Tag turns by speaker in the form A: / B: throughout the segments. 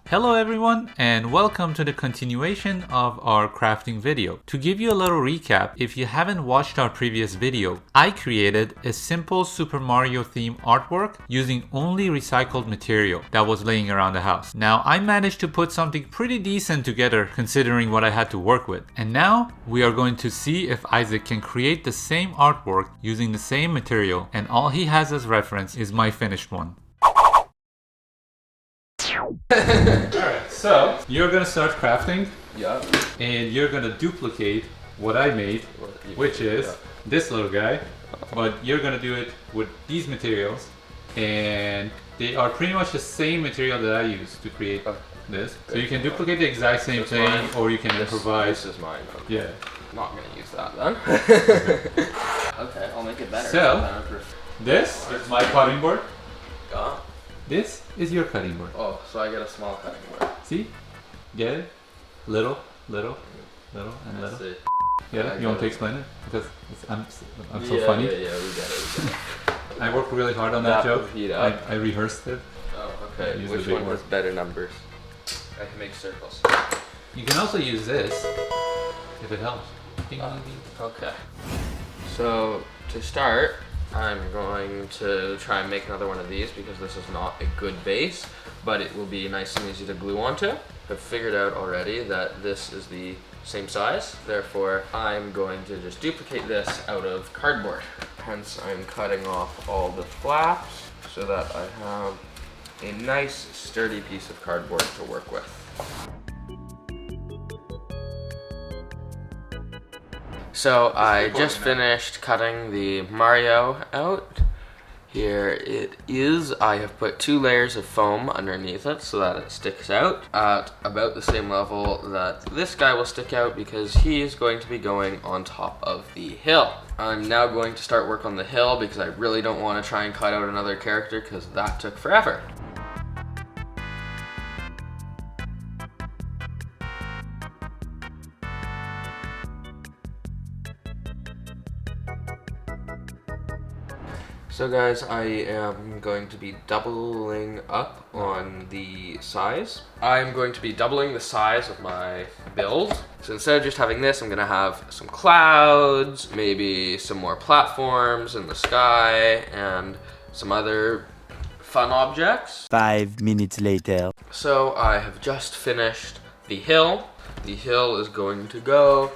A: Hello everyone and welcome to the continuation of our crafting video. To give you a little recap, if you haven't watched our previous video, I created a simple Super Mario theme artwork using only recycled material that was laying around the house. Now I managed to put something pretty decent together considering what I had to work with. And now we are going to see if Isaac can create the same artwork using the same material, and all he has as reference is my finished one. Alright, so you're gonna start crafting.
B: Yeah.
A: And you're gonna duplicate what I made, which is this little guy. But you're gonna do it with these materials, and they are pretty much the same material that I used to create this. So you can duplicate the exact same thing, or you can improvise.
B: This is mine.
A: Yeah.
B: I'm not gonna use that then. Okay, I'll make it better.
A: So this is my cutting board.
B: Yeah.
A: This is your cutting board.
B: Oh, so I get a small cutting board.
A: See? Get it? Little, little, and little.
B: See.
A: Yeah, you want to explain it? Because I'm so
B: Yeah,
A: funny.
B: Yeah, we get it.
A: I worked really hard on that joke. I rehearsed it.
B: Oh, okay.
A: Use
B: Which
A: the big
B: one
A: word.
B: has better numbers? I can make circles.
A: You can also use this if it helps. Ding, ding, ding.
B: Okay. So, to start, I'm going to try and make another one of these because this is not a good base, but it will be nice and easy to glue onto. I've figured out already that this is the same size, therefore I'm going to just duplicate this out of cardboard. Hence I'm cutting off all the flaps so that I have a nice sturdy piece of cardboard to work with. So I just finished cutting the Mario out. Here it is. I have put 2 layers of foam underneath it so that it sticks out at about the same level that this guy will stick out because he is going to be going on top of the hill. I'm now going to start work on the hill because I really don't want to try and cut out another character because that took forever. So guys, I am going to be doubling up on the size. I'm going to be doubling the size of my build. So instead of just having this, I'm gonna have some clouds, maybe some more platforms in the sky, and some other fun objects.
C: 5 minutes later.
B: So I have just finished the hill. The hill is going to go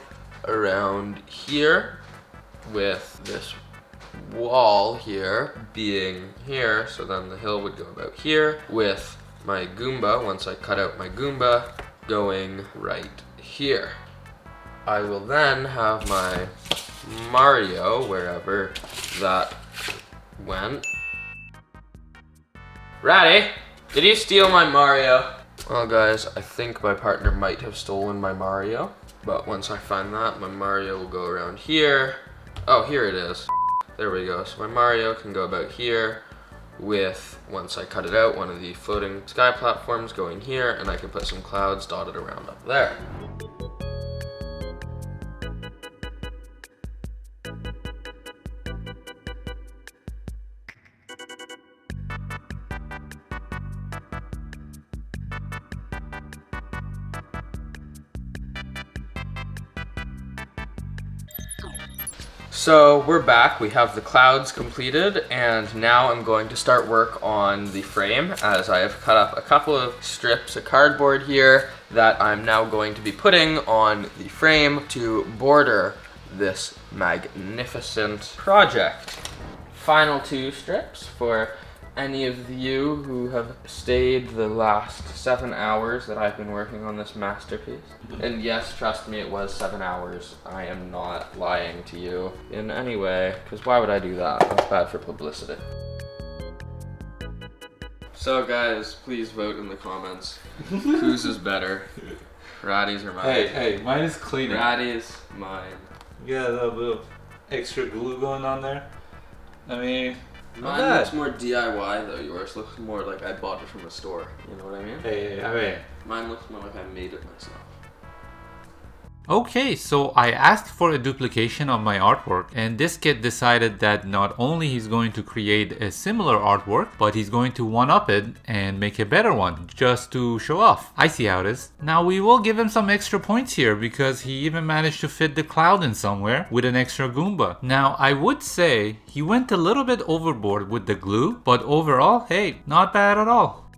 B: around here with this wall here being here, so then the hill would go about here with my Goomba, once I cut out my Goomba, going right here. I will then have my Mario wherever that went. Ratty, did you steal my Mario? Well guys, I think my partner might have stolen my Mario, but once I find that, my Mario will go around here. Oh, here it is. There we go. So my Mario can go about here with, once I cut it out, one of the floating sky platforms going here, and I can put some clouds dotted around up there. So we're back, we have the clouds completed, and now I'm going to start work on the frame as I have cut up a couple of strips of cardboard here that I'm now going to be putting on the frame to border this magnificent project. Final 2 strips for any of you who have stayed the last 7 hours that I've been working on this masterpiece. And yes, trust me, it was 7 hours. I am not lying to you in any way, because why would I do that? That's bad for publicity. So guys, please vote in the comments. Whose is better? Ratty's or mine?
A: Hey, mine is cleaner.
B: Ratty's, mine.
A: You got a little bit of extra glue going on there. I mean,
B: Mine looks more DIY though, yours looks more like I bought it from a store, you know what I mean?
A: Hey, I mean,
B: Mine looks more like I made it myself.
A: Okay, so I asked for a duplication of my artwork, and this kid decided that not only he's going to create a similar artwork, but he's going to one-up it and make a better one, just to show off. I see how it is. Now we will give him some extra points here, because he even managed to fit the cloud in somewhere with an extra Goomba. Now I would say he went a little bit overboard with the glue, but overall, hey, not bad at all.